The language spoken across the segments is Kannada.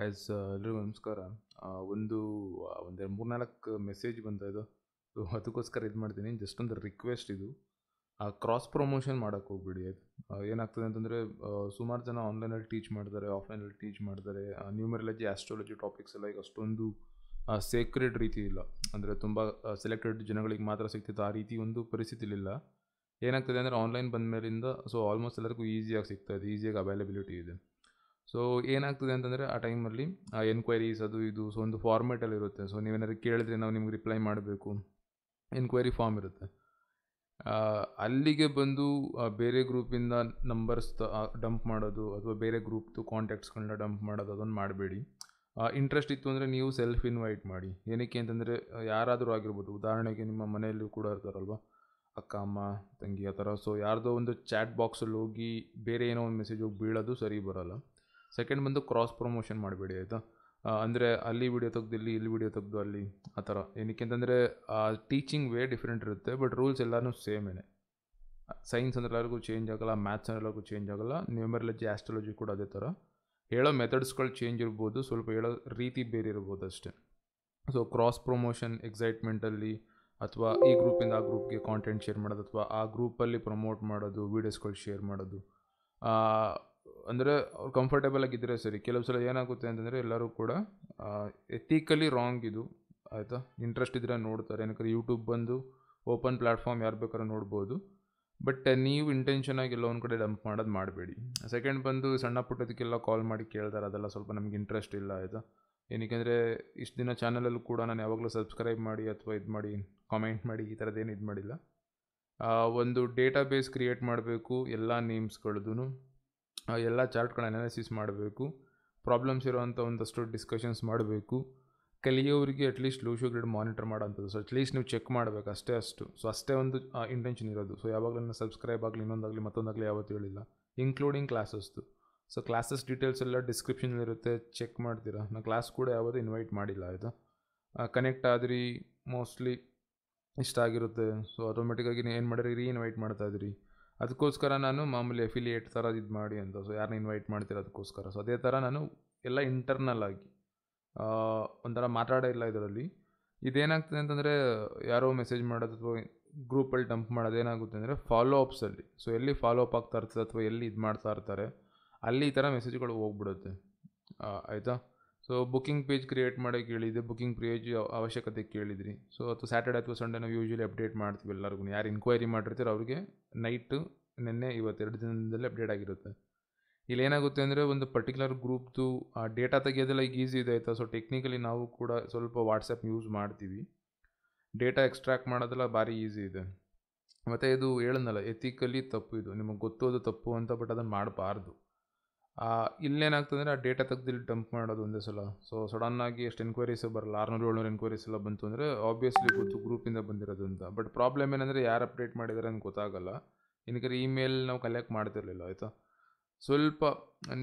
ಎಲ್ರಿಗೂ ನಮಸ್ಕಾರ. ಒಂದು ಒಂದು 3-4 ಮೆಸೇಜ್ ಬಂದಿದ್ದು. ಸೊ ಅದಕ್ಕೋಸ್ಕರ ಇದು ಮಾಡ್ತೀನಿ. ಜಸ್ಟ್ ಒಂದು ರಿಕ್ವೆಸ್ಟ್ ಇದು. ಕ್ರಾಸ್ ಪ್ರಮೋಷನ್ ಮಾಡೋಕ್ಕೆ ಹೋಗ್ಬಿಡಿ. ಆಯ್ತು. ಏನಾಗ್ತದೆ ಅಂತಂದರೆ, ಸುಮಾರು ಜನ ಆನ್ಲೈನಲ್ಲಿ ಟೀಚ್ ಮಾಡ್ತಾರೆ, ಆಫ್ಲೈನಲ್ಲಿ ಟೀಚ್ ಮಾಡ್ತಾರೆ. ನ್ಯೂಮರಾಲಜಿ, ಆಸ್ಟ್ರಾಲಜಿ ಟಾಪಿಕ್ಸ್ ಎಲ್ಲ ಈಗ ಅಷ್ಟೊಂದು ಸೇಕ್ರೆಡ್ ರೀತಿ ಇಲ್ಲ. ಅಂದರೆ ತುಂಬ ಸೆಲೆಕ್ಟೆಡ್ ಜನಗಳಿಗೆ ಮಾತ್ರ ಸಿಗ್ತಿತ್ತು. ಆ ರೀತಿ ಒಂದು ಪರಿಸ್ಥಿತಿಲಿಲ್ಲ. ಏನಾಗ್ತದೆ ಅಂದರೆ, ಆನ್ಲೈನ್ ಬಂದ ಮೇಲಿಂದ ಸೊ ಆಲ್ಮೋಸ್ಟ್ ಎಲ್ಲರಿಗೂ ಈಸಿಯಾಗಿ ಸಿಗ್ತಾಯಿದೆ, ಈಸಿಯಾಗಿ ಅವೈಲಬಿಲಿಟಿ ಇದೆ. ಸೊ ಏನಾಗ್ತದೆ ಅಂತಂದರೆ, ಆ ಟೈಮಲ್ಲಿ ಎನ್ಕ್ವೈರೀಸ್ ಅದು ಇದು ಸೊ ಒಂದು ಫಾರ್ಮೇಟಲ್ಲಿ ಇರುತ್ತೆ. ಸೊ ನೀವೇನಾದ್ರು ಕೇಳಿದ್ರೆ ನಾವು ನಿಮ್ಗೆ ರಿಪ್ಲೈ ಮಾಡಬೇಕು. ಎನ್ಕ್ವೈರಿ ಫಾರ್ಮ್ ಇರುತ್ತೆ. ಅಲ್ಲಿಗೆ ಬಂದು ಬೇರೆ ಗ್ರೂಪಿಂದ ನಂಬರ್ಸ್ ಡಂಪ್ ಮಾಡೋದು ಅಥವಾ ಬೇರೆ ಗ್ರೂಪ್ದು ಕಾಂಟ್ಯಾಕ್ಟ್ಸ್ಗಳನ್ನ ಡಂಪ್ ಮಾಡೋದು ಅದನ್ನು ಮಾಡಬೇಡಿ. ಇಂಟ್ರೆಸ್ಟ್ ಇತ್ತು ಅಂದರೆ ನೀವು ಸೆಲ್ಫ್ ಇನ್ವೈಟ್ ಮಾಡಿ. ಏನಕ್ಕೆ ಅಂತಂದರೆ, ಯಾರಾದರೂ ಆಗಿರ್ಬೋದು. ಉದಾಹರಣೆಗೆ ನಿಮ್ಮ ಮನೆಯಲ್ಲೂ ಕೂಡ ಇರ್ತಾರಲ್ವ, ಅಕ್ಕ, ಅಮ್ಮ, ತಂಗಿ, ಆ ಥರ. ಸೊ ಯಾರ್ದೋ ಒಂದು ಚಾಟ್ ಬಾಕ್ಸಲ್ಲಿ ಹೋಗಿ ಬೇರೆ ಏನೋ ಒಂದು ಮೆಸೇಜ್ ಹೋಗಿ ಬೀಳೋದು ಸರಿ ಬರೋಲ್ಲ. ಸೆಕೆಂಡ್ ಬಂದು ಕ್ರಾಸ್ ಪ್ರಮೋಷನ್ ಮಾಡಬೇಡಿ, ಆಯಿತಾ. ಅಂದರೆ ಅಲ್ಲಿ ವಿಡಿಯೋ ತೆಗ್ದು ಇಲ್ಲಿ ವಿಡಿಯೋ ತೆಗೆದು ಅಲ್ಲಿ, ಆ ಥರ. ಏನಕ್ಕೆ ಅಂತಂದರೆ, ಟೀಚಿಂಗ್ ವೇ ಡಿಫ್ರೆಂಟ್ ಇರುತ್ತೆ, ಬಟ್ ರೂಲ್ಸ್ ಎಲ್ಲನೂ ಸೇಮೇನೆ. ಸೈನ್ಸ್ ಅಂದ್ರೆ ಎಲ್ಲರಿಗೂ ಚೇಂಜ್ ಆಗೋಲ್ಲ, ಮ್ಯಾಥ್ಸ್ ಅಂದ್ರೆ ಎಲ್ಲರಿಗೂ ಚೇಂಜ್ ಆಗೋಲ್ಲ, ನ್ಯೂಮರಾಲಜಿ, ಆಸ್ಟ್ರಾಲಜಿ ಕೂಡ ಅದೇ ಥರ. ಹೇಳೋ ಮೆಥಡ್ಸ್ಗಳು ಚೇಂಜ್ ಇರ್ಬೋದು, ಸ್ವಲ್ಪ ಹೇಳೋ ರೀತಿ ಬೇರೆ ಇರ್ಬೋದು ಅಷ್ಟೇ. ಸೊ ಕ್ರಾಸ್ ಪ್ರಮೋಷನ್ ಎಕ್ಸೈಟ್ಮೆಂಟಲ್ಲಿ ಅಥವಾ ಈ ಗ್ರೂಪಿಂದ ಆ ಗ್ರೂಪ್ಗೆ ಕಾಂಟೆಂಟ್ ಶೇರ್ ಮಾಡೋದು ಅಥವಾ ಆ ಗ್ರೂಪಲ್ಲಿ ಪ್ರಮೋಟ್ ಮಾಡೋದು, ವೀಡಿಯೋಸ್ಗಳು ಶೇರ್ ಮಾಡೋದು, ಅಂದರೆ ಅವ್ರು ಕಂಫರ್ಟೇಬಲ್ ಆಗಿದ್ದರೆ ಸರಿ. ಕೆಲವು ಸಲ ಏನಾಗುತ್ತೆ ಅಂತಂದರೆ, ಎಲ್ಲರೂ ಕೂಡ ಎಥಿಕಲಿ ರಾಂಗ್ ಇದು, ಆಯಿತಾ. ಇಂಟ್ರೆಸ್ಟ್ ಇದ್ದರೆ ನೋಡ್ತಾರೆ. ಏನಕ್ಕೆ ಯೂಟ್ಯೂಬ್ ಬಂದು ಓಪನ್ ಪ್ಲ್ಯಾಟ್ಫಾರ್ಮ್, ಯಾರು ಬೇಕಾದ್ರೂ ನೋಡ್ಬೋದು. ಬಟ್ ನೀವು ಇಂಟೆನ್ಷನಾಗಿ ಎಲ್ಲ ಒಂದು ಕಡೆ ಡಂಪ್ ಮಾಡೋದು ಮಾಡಬೇಡಿ. ಸೆಕೆಂಡ್ ಬಂದು ಸಣ್ಣ ಪುಟ್ಟದಕ್ಕೆಲ್ಲ ಕಾಲ್ ಮಾಡಿ ಕೇಳ್ತಾರೆ, ಅದೆಲ್ಲ ಸ್ವಲ್ಪ ನಮ್ಗೆ ಇಂಟ್ರೆಸ್ಟ್ ಇಲ್ಲ, ಆಯಿತಾ. ಏನಕ್ಕೆಂದರೆ, ಇಷ್ಟು ದಿನ ಚಾನಲಲ್ಲೂ ಕೂಡ ನಾನು ಯಾವಾಗಲೂ ಸಬ್ಸ್ಕ್ರೈಬ್ ಮಾಡಿ ಅಥವಾ ಇದು ಮಾಡಿ ಕಾಮೆಂಟ್ ಮಾಡಿ ಈ ಥರದ್ದೇನು ಇದು ಮಾಡಿಲ್ಲ. ಒಂದು ಡೇಟಾ ಬೇಸ್ ಕ್ರಿಯೇಟ್ ಮಾಡಬೇಕು, ಎಲ್ಲ ನೇಮ್ಸ್ಗಳದ್ದು ಎಲ್ಲ ಚಾರ್ಟ್ಗಳ ಅನಾಲಿಸಿಸ್ ಮಾಡಬೇಕು. ಪ್ರಾಬ್ಲಮ್ಸ್ ಇರೋವಂಥ ಒಂದಷ್ಟು ಡಿಸ್ಕಷನ್ಸ್ ಮಾಡಬೇಕು. ಕಲಿಯೋರಿಗೆ ಅಟ್ಲೀಸ್ಟ್ ಲೂಶೋ ಗ್ರಿಡ್ ಮಾನಿಟರ್ ಮಾಡೋಂಥದ್ದು. ಸೊ ಅಟ್ಲೀಸ್ಟ್ ನೀವು ಚೆಕ್ ಮಾಡಬೇಕು, ಅಷ್ಟು. ಸೊ ಅಷ್ಟೇ ಒಂದು ಇಂಟೆನ್ಷನ್ ಇರೋದು. ಸೊ ಯಾವಾಗಲೂ ಸಬ್ಸ್ಕ್ರೈಬ್ ಆಗಲಿ, ಇನ್ನೊಂದಾಗಲಿ ಮತ್ತೊಂದಾಗಲಿ ಯಾವತ್ತೂ ಹೇಳಿಲ್ಲ, ಇನ್ಕ್ಲೂಡಿಂಗ್ ಕ್ಲಾಸಸ್ದು. ಸೊ ಕ್ಲಾಸಸ್ ಡೀಟೇಲ್ಸ್ ಎಲ್ಲ ಡಿಸ್ಕ್ರಿಪ್ಷನಲ್ಲಿರುತ್ತೆ, ಚೆಕ್ ಮಾಡ್ತೀರಾ. ನಾನು ಕ್ಲಾಸ್ ಕೂಡ ಯಾವತ್ತೂ ಇನ್ವೈಟ್ ಮಾಡಿಲ್ಲ, ಆಯಿತಾ. ಕನೆಕ್ಟ್ ಆದ್ರಿ, ಮೋಸ್ಟ್ಲಿ ಇಷ್ಟ ಆಗಿರುತ್ತೆ. ಸೊ ಆಟೋಮೆಟಿಕ್ಕಾಗಿ ಏನು ಮಾಡಿರಿ, ಇನ್ವೈಟ್ ಮಾಡ್ತಾಯಿದ್ರಿ. ಅದಕ್ಕೋಸ್ಕರ ನಾನು ಮಾಮೂಲಿ ಅಫಿಲಿಯೇಟ್ ಥರ ಇದು ಮಾಡಿ ಅಂತ. ಸೊ ಯಾರನ್ನ ಇನ್ವೈಟ್ ಮಾಡ್ತೀರ ಅದಕ್ಕೋಸ್ಕರ. ಸೊ ಅದೇ ಥರ ನಾನು ಎಲ್ಲ ಇಂಟರ್ನಲ್ ಆಗಿ ಒಂಥರ ಮಾತಾಡೇ ಇಲ್ಲ ಇದರಲ್ಲಿ. ಇದೇನಾಗ್ತದೆ ಅಂತಂದರೆ, ಯಾರೋ ಮೆಸೇಜ್ ಮಾಡೋದು ಅಥವಾ ಗ್ರೂಪಲ್ಲಿ ಡಂಪ್ ಮಾಡೋದು ಏನಾಗುತ್ತೆ ಅಂದರೆ, ಫಾಲೋ ಅಪ್ಸಲ್ಲಿ. ಸೊ ಎಲ್ಲಿ ಫಾಲೋ ಅಪ್ ಆಗ್ತಾ ಇರ್ತದೆ ಅಥವಾ ಎಲ್ಲಿ ಇದು ಮಾಡ್ತಾ ಇರ್ತಾರೆ ಅಲ್ಲಿ ಈ ಥರ ಮೆಸೇಜ್ಗಳು ಹೋಗ್ಬಿಡುತ್ತೆ, ಆಯಿತಾ. ಸೊ ಬುಕ್ಕಿಂಗ್ ಪೇಜ್ ಕ್ರಿಯೇಟ್ ಮಾಡೋಕ್ಕೆ ಕೇಳಿದೆ, ಬುಕ್ಕಿಂಗ್ ಪೇಜ್ ಅವಶ್ಯಕತೆ ಕೇಳಿದ್ರಿ. ಸೊ ಅಥವಾ ಸ್ಯಾಟರ್ಡೆ ಅಥವಾ ಸಂಡೇ ನಾವು ಯೂಶ್ವಲಿ ಅಪ್ಡೇಟ್ ಮಾಡ್ತೀವಿ ಎಲ್ಲರಿಗೂ. ಯಾರು ಇನ್ಕ್ವೈರಿ ಮಾಡಿರ್ತೀರೋ ಅವ್ರಿಗೆ ನೈಟು ನಿನ್ನೆ ಇವತ್ತು 2 ದಿನದಲ್ಲಿ ಅಪ್ಡೇಟ್ ಆಗಿರುತ್ತೆ. ಇಲ್ಲಿ ಏನಾಗುತ್ತೆ ಅಂದರೆ, ಒಂದು ಪರ್ಟಿಕ್ಯುಲರ್ ಗ್ರೂಪ್ದು ಡೇಟಾ ತೆಗಿಯೋದೆಲ್ಲ ಈಗ ಈಸಿ ಇದೆ, ಆಯಿತಾ. ಸೊ ಟೆಕ್ನಿಕಲಿ ನಾವು ಕೂಡ ಸ್ವಲ್ಪ ವಾಟ್ಸಪ್ ಯೂಸ್ ಮಾಡ್ತೀವಿ. ಡೇಟಾ ಎಕ್ಸ್ಟ್ರಾಕ್ಟ್ ಮಾಡೋದೆಲ್ಲ ಭಾರಿ ಈಸಿ ಇದೆ. ಮತ್ತು ಇದು ಹೇಳೋದಲ್ಲ, ಎಥಿಕಲಿ ತಪ್ಪು ಇದು. ನಿಮಗೆ ಗೊತ್ತೋದು ತಪ್ಪು ಅಂತ, ಬಟ್ ಅದನ್ನು ಮಾಡಬಾರ್ದು. ಇಲ್ಲೇನಾಗ್ತದೆ ಅಂದರೆ, ಆ ಡೇಟಾ ತೆಗೆದು ಡಂಪ್ ಮಾಡೋದು ಒಂದೇ ಸಲ. ಸೊ ಸಡನ್ನಾಗಿ ಎಷ್ಟು ಎನ್ಕ್ವೈರೀಸ್ ಬರಲ್ಲ, 600-700 ಎನ್ಕ್ವೈರೀಸ್ ಎಲ್ಲ ಬಂತು ಅಂದರೆ ಆಬ್ವಿಯಸ್ಲಿ ಗೊತ್ತು ಗ್ರೂಪಿಂದ ಬಂದಿರೋದು ಅಂತ. ಬಟ್ ಪ್ರಾಬ್ಲಮ್ ಏನಂದರೆ, ಯಾರು ಅಪ್ಡೇಟ್ ಮಾಡಿದ್ದಾರೆ ಅಂತ ಗೊತ್ತಾಗಲ್ಲ. ಏನಕ್ಕೆ ಇಮೇಲ್ ನಾವು ಕಲೆಕ್ಟ್ ಮಾಡ್ತಿರ್ಲಿಲ್ಲ, ಆಯಿತಾ. ಸ್ವಲ್ಪ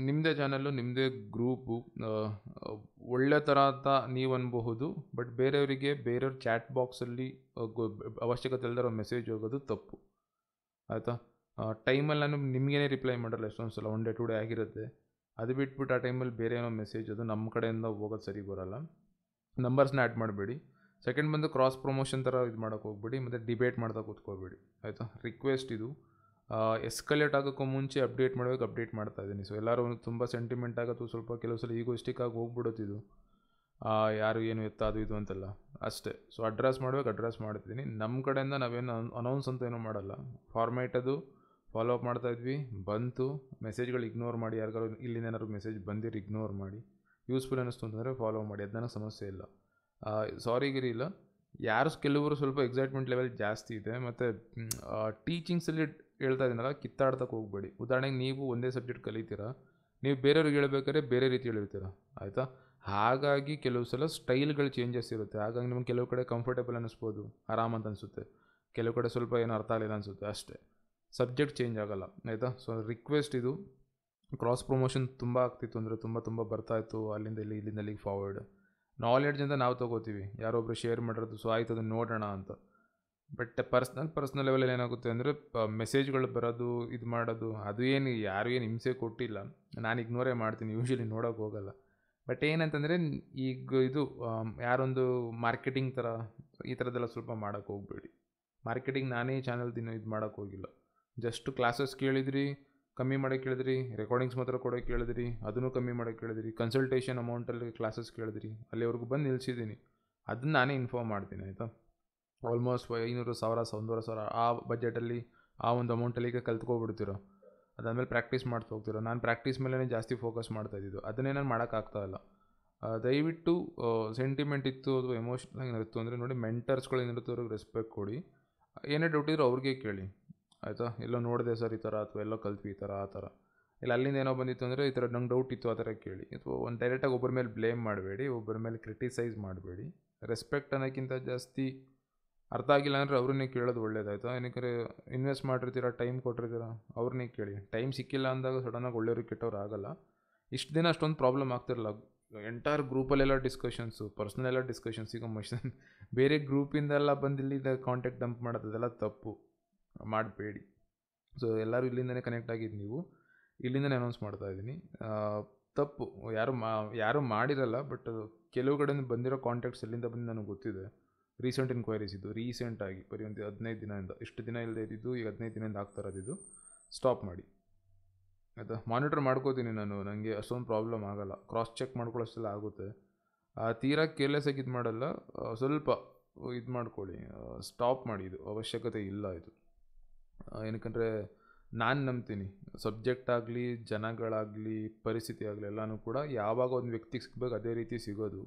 ನಿಮ್ಮದೇ ಚಾನಲ್ಲು, ನಿಮ್ಮದೇ ಗ್ರೂಪು ಒಳ್ಳೆ ಥರ ಅಂತ ನೀವು ಅನ್ಬಹುದು. ಬಟ್ ಬೇರೆಯವ್ರ ಚಾಟ್ ಬಾಕ್ಸಲ್ಲಿ ಅವಶ್ಯಕತೆ ಇಲ್ಲದಿರೋ ಮೆಸೇಜ್ ಹೋಗೋದು ತಪ್ಪು, ಆಯಿತಾ. ಟೈಮಲ್ಲಿ ನಾನು ನಿಮಗೇನೆ ರಿಪ್ಲೈ ಮಾಡಲ್ಲ, ಎಷ್ಟೊಂದು ಸಲ 1 ಡೇ 2 ಡೇ ಆಗಿರುತ್ತೆ. ಅದು ಬಿಟ್ಬಿಟ್ಟು ಆ ಟೈಮಲ್ಲಿ ಬೇರೆ ಏನೋ ಮೆಸೇಜ್ ಅದು ನಮ್ಮ ಕಡೆಯಿಂದ ಹೋಗೋದು ಸರಿ ಬರೋಲ್ಲ. ನಂಬರ್ಸ್ನ ಆ್ಯಡ್ ಮಾಡಬೇಡಿ. ಸೆಕೆಂಡ್ ಬಂದು ಕ್ರಾಸ್ ಪ್ರಮೋಷನ್ ಥರ ಇದು ಮಾಡೋಕ್ಕೆ ಹೋಗ್ಬೇಡಿ, ಮತ್ತು ಡಿಬೇಟ್ ಮಾಡ್ತಾ ಕೂತ್ಕೋಬೇಡಿ, ಆಯಿತಾ. ರಿಕ್ವೆಸ್ಟ್ ಇದು. ಎಸ್ಕಲೇಟ್ ಆಗೋಕ್ಕೂ ಮುಂಚೆ ಅಪ್ಡೇಟ್ ಮಾಡ್ತಾ ಇದ್ದೀನಿ. ಸೊ ಎಲ್ಲರೂ ಒಂದು ತುಂಬ ಸೆಂಟಿಮೆಂಟ್ ಆಗೋದು, ಸ್ವಲ್ಪ ಕೆಲವು ಸಲ ಈಗೋಯಿಸ್ಟಿಕ್ ಆಗಿ ಹೋಗ್ಬಿಡುತ್ತಿದ್ದು, ಯಾರು ಏನು ಎತ್ತ ಅದು ಇದು ಅಂತೆಲ್ಲ ಅಷ್ಟೇ. ಸೊ ಅಡ್ರೆಸ್ ಮಾಡ್ತಿದ್ದೀನಿ. ನಮ್ಮ ಕಡೆಯಿಂದ ನಾವೇನು ಅನೌನ್ಸ್ ಅಂತ ಏನೂ ಮಾಡಲ್ಲ. ಫಾರ್ಮೇಟ್ ಅದು ಫಾಲೋ ಅಪ್ ಮಾಡ್ತಾಯಿದ್ವಿ, ಬಂತು ಮೆಸೇಜ್ಗಳು ಇಗ್ನೋರ್ ಮಾಡಿ. ಯಾರಿಗಾರು ಇಲ್ಲಿಂದ ಏನಾದ್ರು ಮೆಸೇಜ್ ಬಂದಿರೋ ಇಗ್ನೋರ್ ಮಾಡಿ. ಯೂಸ್ಫುಲ್ ಅನ್ನಿಸ್ತು ಅಂತಂದರೆ ಫಾಲೋ ಮಾಡಿ, ಅದು ನನಗೆ ಸಮಸ್ಯೆ ಇಲ್ಲ. ಸಾರಿಗಿರಿ ಇಲ್ಲ. ಕೆಲವರು ಸ್ವಲ್ಪ ಎಕ್ಸೈಟ್ಮೆಂಟ್ ಲೆವೆಲ್ ಜಾಸ್ತಿ ಇದೆ. ಮತ್ತು ಟೀಚಿಂಗ್ಸಲ್ಲಿ ಹೇಳ್ತಾ ಇದ್ದೀನಲ್ಲ, ಕಿತ್ತಾಡ್ತಕ್ಕೆ ಹೋಗಬೇಡಿ. ಉದಾಹರಣೆಗೆ ನೀವು ಒಂದೇ ಸಬ್ಜೆಕ್ಟ್ ಕಲಿತೀರಾ, ನೀವು ಬೇರೆಯವ್ರಿಗೆ ಹೇಳ್ಬೇಕಾದ್ರೆ ಬೇರೆ ರೀತಿ ಹೇಳ್ತೀರ, ಆಯಿತಾ. ಹಾಗಾಗಿ ಕೆಲವು ಸಲ ಸ್ಟೈಲ್ಗಳು ಚೇಂಜಸ್ ಇರುತ್ತೆ. ಹಾಗಾಗಿ ನಿಮ್ಗೆ ಕೆಲವು ಕಡೆ ಕಂಫರ್ಟೇಬಲ್ ಅನ್ನಿಸ್ಬೋದು, ಆರಾಮಂತ ಅನಿಸುತ್ತೆ. ಕೆಲವು ಕಡೆ ಸ್ವಲ್ಪ ಏನೋ ಅರ್ಥ ಆಗಲಿಲ್ಲ ಅನಿಸುತ್ತೆ, ಅಷ್ಟೇ. ಸಬ್ಜೆಕ್ಟ್ ಚೇಂಜ್ ಆಗೋಲ್ಲ, ಆಯಿತಾ. ಸೊ ರಿಕ್ವೆಸ್ಟ್ ಇದು. ಕ್ರಾಸ್ ಪ್ರಮೋಷನ್ ತುಂಬ ಆಗ್ತಿತ್ತು ಅಂದರೆ ತುಂಬ ಬರ್ತಾಯಿತ್ತು, ಅಲ್ಲಿಂದ ಇಲ್ಲಿಗೆ ಫಾರ್ವರ್ಡ್. ನಾಲೆಡ್ಜ್ ಅಂತ ನಾವು ತೊಗೋತೀವಿ, ಯಾರೊಬ್ಬರು ಶೇರ್ ಮಾಡಿರೋದು, ಸೊ ಆಯ್ತು ಅದನ್ನು ನೋಡೋಣ ಅಂತ. ಬಟ್ ಪರ್ಸ್ನಲ್ ಲೆವೆಲಲ್ಲಿ ಏನಾಗುತ್ತೆ ಅಂದರೆ, ಮೆಸೇಜ್ಗಳು ಬರೋದು, ಇದು ಮಾಡೋದು, ಅದು ಏನು ಯಾರು ಹಿಂಸೆ ಕೊಟ್ಟಿಲ್ಲ. ನಾನು ಇಗ್ನೋರೇ ಮಾಡ್ತೀನಿ, ಯೂಶ್ವಲಿ ನೋಡೋಕೆ ಹೋಗಲ್ಲ. ಬಟ್ ಏನಂತಂದರೆ ಈಗ ಇದು ಯಾರೊಂದು ಮಾರ್ಕೆಟಿಂಗ್ ಥರ ಈ ಥರದ್ದೆಲ್ಲ ಸ್ವಲ್ಪ ಮಾಡೋಕ್ಕೆ ಹೋಗಬೇಡಿ. ಮಾರ್ಕೆಟಿಂಗ್ ನಾನೇ ಚಾನಲ್ ಇದು ಮಾಡೋಕ್ಕೆ ಹೋಗಿಲ್ಲ. ಜಸ್ಟ್ ಕ್ಲಾಸಸ್ ಕೇಳಿದ್ರಿ, ಕಮ್ಮಿ ಮಾಡೋಕ್ಕೆ ಕೇಳಿದ್ರಿ, ರೆಕಾರ್ಡಿಂಗ್ಸ್ ಮಾತ್ರ ಕೊಡೋಕ್ಕೆ ಕೇಳಿದ್ರಿ, ಅದನ್ನು ಕಮ್ಮಿ ಮಾಡೋಕ್ಕೆ ಕೇಳಿದ್ರಿ, ಕನ್ಸಲ್ಟೇಷನ್ ಅಮೌಂಟಲ್ಲಿ ಕ್ಲಾಸಸ್ ಕೇಳಿದ್ರಿ, ಅಲ್ಲಿವರೆಗೂ ಬಂದು ನಿಲ್ಲಿಸಿದ್ದೀನಿ. ಅದನ್ನ ನಾನೇ ಇನ್ಫಾರ್ಮ್ ಮಾಡ್ತೀನಿ ಆಯಿತಾ. ಆಲ್ಮೋಸ್ಟ್ 500,000 1,500,000 ಆ ಬಜೆಟಲ್ಲಿ ಆ ಒಂದು ಅಮೌಂಟಲ್ಲಿ ಈಗ ಕಲ್ತ್ಕೊಬಿಡ್ತೀರೋ. ಅದಾದಮೇಲೆ ಪ್ರಾಕ್ಟೀಸ್ ಮಾಡ್ತಾ ಹೋಗ್ತೀರೋ. ನಾನು ಪ್ರಾಕ್ಟೀಸ್ ಮೇಲೇ ಜಾಸ್ತಿ ಫೋಕಸ್ ಮಾಡ್ತಾಯಿದ್ದು, ಅದನ್ನೇ ನಾನು ಮಾಡೋಕ್ಕಾಗ್ತಾಯಿಲ್ಲ. ದಯವಿಟ್ಟು ಸೆಂಟಿಮೆಂಟ್ ಇತ್ತು ಅಥವಾ ಎಮೋಷ್ನಲ್ ಏನಿರುತ್ತೋ ಅಂದರೆ ನೋಡಿ, ಮೆಂಟರ್ಸ್ಗಳು ಏನಿರುತ್ತೋ ಅವ್ರಿಗೆ ರೆಸ್ಪೆಕ್ಟ್ ಕೊಡಿ. ಏನೇ ಡೌಟ್ ಇದ್ರೂ ಅವ್ರಿಗೆ ಕೇಳಿ ಆಯಿತಾ. ಎಲ್ಲೋ ನೋಡಿದೆ ಸರ್ ಈ ಥರ, ಅಥವಾ ಎಲ್ಲೋ ಕಲ್ತ್ವಿ ಈ ಥರ ಆ ಥರ, ಇಲ್ಲ ಅಲ್ಲಿಂದ ಏನೋ ಬಂದಿತ್ತು ಅಂದರೆ ಈ ಥರ ನಂಗೆ ಡೌಟ್ ಇತ್ತು ಆ ಥರ ಕೇಳಿ. ಅಥವಾ ಒಂದು ಡೈರೆಕ್ಟಾಗಿ ಒಬ್ಬರ ಮೇಲೆ ಬ್ಲೇಮ್ ಮಾಡಬೇಡಿ, ಒಬ್ಬರ ಮೇಲೆ ಕ್ರಿಟಿಸೈಸ್ ಮಾಡಬೇಡಿ. ರೆಸ್ಪೆಕ್ಟ್ ಅನ್ನೋಕ್ಕಿಂತ ಜಾಸ್ತಿ ಅರ್ಥ ಆಗಿಲ್ಲ ಅಂದರೆ ಅವ್ರನ್ನೇ ಕೇಳೋದು ಒಳ್ಳೇದಾಯ್ತಾ. ಏನಕ್ಕೆ ಇನ್ವೆಸ್ಟ್ ಮಾಡಿರ್ತೀರ, ಟೈಮ್ ಕೊಟ್ಟಿರ್ತೀರ, ಅವ್ರನ್ನೇ ಕೇಳಿ. ಟೈಮ್ ಸಿಕ್ಕಿಲ್ಲ ಅಂದಾಗ ಸಡನ್ನಾಗಿ ಒಳ್ಳೆಯವ್ರಿಗೆ ಕೆಟ್ಟವ್ರು ಆಗೋಲ್ಲ. ಇಷ್ಟು ದಿನ ಅಷ್ಟೊಂದು ಪ್ರಾಬ್ಲಮ್ ಆಗ್ತಿರಲ್ಲ. ಎಂಟೈರ್ ಗ್ರೂಪಲ್ಲೆಲ್ಲ ಡಿಸ್ಕಷನ್ಸು, ಪರ್ಸ್ನಲೆಲ್ಲ ಡಿಸ್ಕಷನ್ಸ್. ಈಗ ಮಷನ್ ಬೇರೆ ಗ್ರೂಪಿಂದೆಲ್ಲ ಬಂದು ಇಲ್ಲಿಂದ ಕಾಂಟ್ಯಾಕ್ಟ್ ಡಂಪ್ ಮಾಡೋದು, ಅದೆಲ್ಲ ತಪ್ಪು ಮಾಡಬೇಡಿ. ಸೊ ಎಲ್ಲರೂ ಇಲ್ಲಿಂದನೇ ಕನೆಕ್ಟ್ ಆಗಿದ್ದು, ನೀವು ಇಲ್ಲಿಂದನೇ ಅನೌನ್ಸ್ ಮಾಡ್ತಾಯಿದ್ದೀನಿ. ತಪ್ಪು ಯಾರು ಮಾಡಿರಲ್ಲ, ಬಟ್ ಕೆಲವು ಕಡೆಯಿಂದ ಬಂದಿರೋ ಕಾಂಟ್ಯಾಕ್ಟ್ಸ್ ಎಲ್ಲಿಂದ ಬಂದು ನನಗೆ ಗೊತ್ತಿದೆ. ರೀಸೆಂಟ್ ಎನ್ಕ್ವೈರೀಸ್ ಇದ್ದು, ರೀಸೆಂಟಾಗಿ ಬರೀ ಒಂದು 15 ದಿನದಿಂದ, ಇಷ್ಟು ದಿನ ಇಲ್ಲದೆ ಇದ್ದಿದ್ದು ಈಗ 15 ದಿನದಿಂದ ಆಗ್ತಾ ಇರೋದಿದ್ದು. ಸ್ಟಾಪ್ ಮಾಡಿ ಆಯಿತಾ. ಮಾನಿಟರ್ ಮಾಡ್ಕೋತೀನಿ ನಾನು, ನನಗೆ ಅಷ್ಟೊಂದು ಪ್ರಾಬ್ಲಮ್ ಆಗೋಲ್ಲ. ಕ್ರಾಸ್ ಚೆಕ್ ಮಾಡ್ಕೊಳ್ಳೋಷ್ಟೆಲ್ಲ ಆಗುತ್ತೆ. ತೀರಾ ಕೇರ್ಲೆಸ್ಸಾಗಿ ಇದು ಮಾಡಲ್ಲ. ಸ್ವಲ್ಪ ಇದು ಮಾಡ್ಕೊಳ್ಳಿ, ಸ್ಟಾಪ್ ಮಾಡಿ. ಇದು ಅವಶ್ಯಕತೆ ಇಲ್ಲ ಇದು. ಏನಕ್ಕಂದರೆ ನಾನು ನಂಬ್ತೀನಿ, ಸಬ್ಜೆಕ್ಟ್ ಆಗಲಿ, ಜನಗಳಾಗಲಿ, ಪರಿಸ್ಥಿತಿ ಆಗಲಿ ಎಲ್ಲನೂ ಕೂಡ ಯಾವಾಗ ಒಂದು ವ್ಯಕ್ತಿಗೆ ಸಿಗಬೇಕು ಅದೇ ರೀತಿ ಸಿಗೋದು.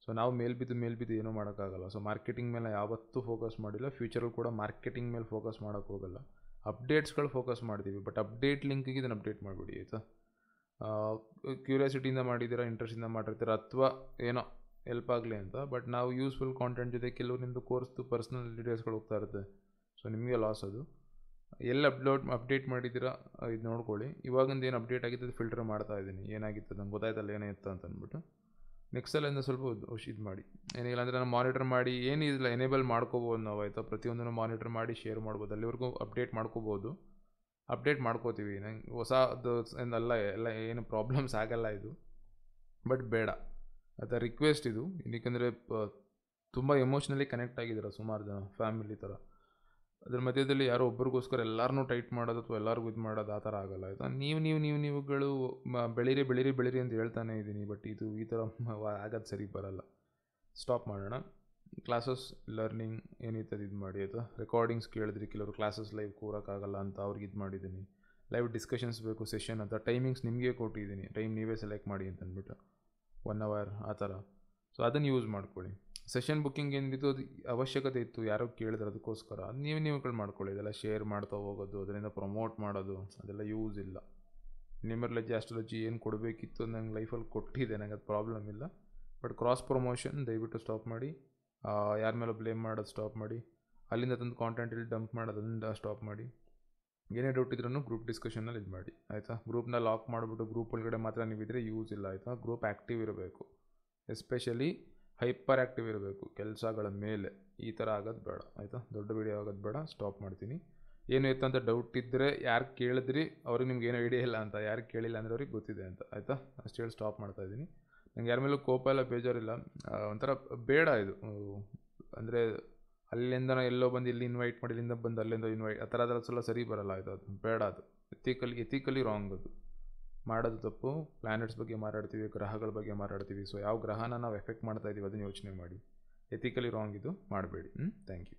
ಸೊ ನಾವು ಮೇಲ್ಬಿದ್ದು ಏನೂ ಮಾಡೋಕ್ಕಾಗಲ್ಲ. ಸೊ ಮಾರ್ಕೆಟಿಂಗ್ ಮೇಲೆ ಯಾವತ್ತೂ ಫೋಕಸ್ ಮಾಡಿಲ್ಲ, ಫ್ಯೂಚರಲ್ಲಿ ಕೂಡ ಮಾರ್ಕೆಟಿಂಗ್ ಮೇಲೆ ಫೋಕಸ್ ಮಾಡೋಕ್ಕೆ ಹೋಗಲ್ಲ. ಅಪ್ಡೇಟ್ಸ್ಗಳು ಫೋಕಸ್ ಮಾಡ್ತೀವಿ, ಬಟ್ ಅಪ್ಡೇಟ್ ಲಿಂಕಿಗೆ ಇದನ್ನು ಅಪ್ಡೇಟ್ ಮಾಡಿಬಿಡಿ ಆಯಿತಾ. ಕ್ಯೂರಿಯಾಸಿಟಿಯಿಂದ ಮಾಡಿದ್ದೀರಾ, ಇಂಟ್ರೆಸ್ಟಿಂದ ಮಾಡಿರ್ತೀರ, ಅಥವಾ ಏನೋ ಹೆಲ್ಪ್ ಆಗಲಿ ಅಂತ. ಬಟ್ ನಾವು ಯೂಸ್ಫುಲ್ ಕಾಂಟೆಂಟ್ ಜೊತೆ ಕೆಲವು ನಿಮ್ಮದು ಕೋರ್ಸ್ದು ಪರ್ಸ್ನಲ್ ಡೀಟೇಲ್ಸ್ಗಳು ಹೋಗ್ತಾ ಇರುತ್ತೆ. ಸೊ ನಿಮಗೆ ಲಾಸ್ ಅದು. ಎಲ್ಲಿ ಅಪ್ಡೇಟ್ ಮಾಡಿದ್ದೀರಾ ಇದು ನೋಡ್ಕೊಳ್ಳಿ. ಇವಾಗಿಂದ ಏನು ಅಪ್ಡೇಟ್ ಆಗಿತ್ತು ಅದು ಫಿಲ್ಟರ್ ಮಾಡ್ತಾ ಇದ್ದೀನಿ. ಏನಾಗಿತ್ತು ನಂಗೆ ಗೊತ್ತಾಯ್ತಲ್ಲ ಏನಾಗಿತ್ತು ಅಂತ ಅಂದ್ಬಿಟ್ಟು. ನೆಕ್ಸ್ಟ್ ಸಲಿಂದ ಸ್ವಲ್ಪ ಇದು ಮಾಡಿ. ಏನಿಲ್ಲ ಅಂದರೆ ನಾನು ಮಾನಿಟರ್ ಮಾಡಿ ಏನಿಲ್ಲ ಎನೇಬಲ್ ಮಾಡ್ಕೋಬೋದು ನಾವು ಆಯಿತಾ. ಪ್ರತಿಯೊಂದನ್ನು ಮಾನಿಟರ್ ಮಾಡಿ ಶೇರ್ ಮಾಡ್ಬೋದು. ಅಲ್ಲಿವರೆಗೂ ಅಪ್ಡೇಟ್ ಮಾಡ್ಕೋಬೋದು. ಅಪ್ಡೇಟ್ ಮಾಡ್ಕೋತೀವಿ. ನಂಗೆ ಹೊಸದು ಎಲ್ಲ ಏನು ಪ್ರಾಬ್ಲಮ್ಸ್ ಆಗಲ್ಲ ಇದು. ಬಟ್ ಬೇಡ ಅದು ರಿಕ್ವೆಸ್ಟ್ ಇದು. ಏನಕ್ಕೆಂದರೆ ತುಂಬ ಎಮೋಷ್ನಲಿ ಕನೆಕ್ಟ್ ಆಗಿದ್ದೀರ ಸುಮಾರು ಜನ, ಫ್ಯಾಮಿಲಿ ಥರ. ಅದ್ರ ಮಧ್ಯದಲ್ಲಿ ಯಾರೋ ಒಬ್ರಿಗೋಸ್ಕರ ಎಲ್ಲರನ್ನೂ ಟೈಟ್ ಮಾಡೋದು ಅಥವಾ ಎಲ್ಲರಿಗೂ ಇದು ಮಾಡೋದು ಆ ಥರ ಆಗೋಲ್ಲ ಆಯಿತಾ. ನೀವುಗಳು ಬೆಳೀರಿ ಅಂತ ಹೇಳ್ತಾನೆ ಇದ್ದೀನಿ. ಬಟ್ ಇದು ಈ ಥರ ಆಗೋದು ಸರಿ ಬರೋಲ್ಲ. ಸ್ಟಾಪ್ ಮಾಡೋಣ. ಕ್ಲಾಸಸ್ ಲರ್ನಿಂಗ್ ಏನಿರ್ತದೆ ಇದು ಮಾಡಿ ಆಯಿತಾ. ರೆಕಾರ್ಡಿಂಗ್ಸ್ ಕೇಳಿದ್ರಿ, ಕೆಲವರು ಕ್ಲಾಸಸ್ ಲೈವ್ ಕೂರೋಕ್ಕಾಗಲ್ಲ ಅಂತ ಅವ್ರಿಗೆ ಇದು ಮಾಡಿದ್ದೀನಿ. ಲೈವ್ ಡಿಸ್ಕಷನ್ಸ್ ಬೇಕು ಸೆಷನ್ ಅಂತ, ಟೈಮಿಂಗ್ಸ್ ನಿಮಗೆ ಕೊಟ್ಟಿದ್ದೀನಿ. ಟೈಮ್ ನೀವೇ ಸೆಲೆಕ್ಟ್ ಮಾಡಿ ಅಂತ ಅಂದ್ಬಿಟ್ಟು 1 hour ಆ ಥರ. ಸೊ ಅದನ್ನು ಯೂಸ್ ಮಾಡ್ಕೊಳ್ಳಿ. ಸೆಷನ್ ಬುಕ್ಕಿಂಗ್ ಏನಿತ್ತು ಅದು ಅವಶ್ಯಕತೆ ಇತ್ತು, ಯಾರೋ ಕೇಳಿದ್ರೆ ಅದಕ್ಕೋಸ್ಕರ. ಅದು ನೀವುಗಳು ಮಾಡ್ಕೊಳ್ಳಿ. ಇದೆಲ್ಲ ಶೇರ್ ಮಾಡ್ತಾ ಹೋಗೋದು, ಅದರಿಂದ ಪ್ರಮೋಟ್ ಮಾಡೋದು, ಅದೆಲ್ಲ ಯೂಸ್ ಇಲ್ಲ. ನ್ಯೂಮರಾಲಜಿ ಆಸ್ಟ್ರಾಲಜಿ ಏನು ಕೊಡಬೇಕಿತ್ತು ನಂಗೆ ಲೈಫಲ್ಲಿ ಕೊಟ್ಟಿದೆ, ನನಗೆ ಅದು ಪ್ರಾಬ್ಲಮ್ ಇಲ್ಲ. ಬಟ್ ಕ್ರಾಸ್ ಪ್ರಮೋಷನ್ ದಯವಿಟ್ಟು ಸ್ಟಾಪ್ ಮಾಡಿ. ಯಾರ ಮೇಲೂ ಬ್ಲೇಮ್ ಮಾಡೋದು ಸ್ಟಾಪ್ ಮಾಡಿ. ಅಲ್ಲಿಂದ ತಂದು ಕಾಂಟೆಂಟ್ ಇಲ್ಲಿ ಡಂಪ್ ಮಾಡೋದನ್ನು ಸ್ಟಾಪ್ ಮಾಡಿ. ಏನೇ ಡೌಟ್ ಇದ್ರೂ ಗ್ರೂಪ್ ಡಿಸ್ಕಷನಲ್ಲಿ ಇದು ಮಾಡಿ ಆಯಿತಾ. ಗ್ರೂಪ್ನ ಲಾಕ್ ಮಾಡಿಬಿಟ್ಟು ಗ್ರೂಪ್ ಒಳಗಡೆ ಮಾತ್ರ ನೀವಿದ್ರೆ ಯೂಸ್ ಇಲ್ಲ ಆಯಿತಾ. ಗ್ರೂಪ್ ಆ್ಯಕ್ಟಿವ್ ಇರಬೇಕು, ಎಸ್ಪೆಷಲಿ ಹೈಪರ್ ಆ್ಯಕ್ಟಿವ್ ಇರಬೇಕು ಕೆಲಸಗಳ ಮೇಲೆ. ಈ ಥರ ಆಗೋದು ಬೇಡ ಆಯಿತಾ. ದೊಡ್ಡ ವಿಡಿಯೋ ಆಗೋದು ಬೇಡ. ಸ್ಟಾಪ್ ಮಾಡ್ತೀನಿ. ಏನು ಇತ್ತು ಅಂತ ಡೌಟ್ ಇದ್ದರೆ ಯಾರು ಕೇಳಿದ್ರಿ ಅವ್ರಿಗೆ ನಿಮ್ಗೆ ಏನೋ ಐಡಿಯಾ ಇಲ್ಲ ಅಂತ, ಯಾರು ಕೇಳಿಲ್ಲ ಅಂದರೆ ಅವ್ರಿಗೆ ಗೊತ್ತಿದೆ ಅಂತ ಆಯಿತಾ. ಅಷ್ಟು ಹೇಳಿ ಸ್ಟಾಪ್ ಮಾಡ್ತಾಯಿದ್ದೀನಿ. ನಂಗೆ ಯಾರ ಮೇಲೂ ಕೋಪ ಎಲ್ಲ ಬೇಜಾರಿಲ್ಲ. ಒಂಥರ ಬೇಡ ಇದು. ಅಂದರೆ ಅಲ್ಲಿಂದ ಎಲ್ಲೋ ಬಂದು ಇಲ್ಲಿ ಇನ್ವೈಟ್ ಮಾಡಿ, ಇಲ್ಲಿಂದ ಬಂದು ಅಲ್ಲಿಂದ ಇನ್ವೈಟ್, ಆ ಥರ ಅದೆಲ್ಲ ಸರಿ ಬರೋಲ್ಲ ಆಯಿತು. ಅದು ಬೇಡ. ಅದು ಎಥಿಕಲಿ ರಾಂಗ್. ಅದು ಮಾಡೋದು ತಪ್ಪು. ಪ್ಲ್ಯಾನೆಟ್ಸ್ ಬಗ್ಗೆ ಮಾತಾಡ್ತೀವಿ, ಗ್ರಹಗಳ ಬಗ್ಗೆ ಮಾತಾಡ್ತೀವಿ. ಸೊ ಯಾವ ಗ್ರಹನ ನಾವು ಎಫೆಕ್ಟ್ ಮಾಡ್ತಾಯಿದ್ದೀವಿ ಅದನ್ನು ಯೋಚನೆ ಮಾಡಿ. ಎಥಿಕಲಿ ರಾಂಗ್ ಇದು ಮಾಡಬೇಡಿ. Thank you.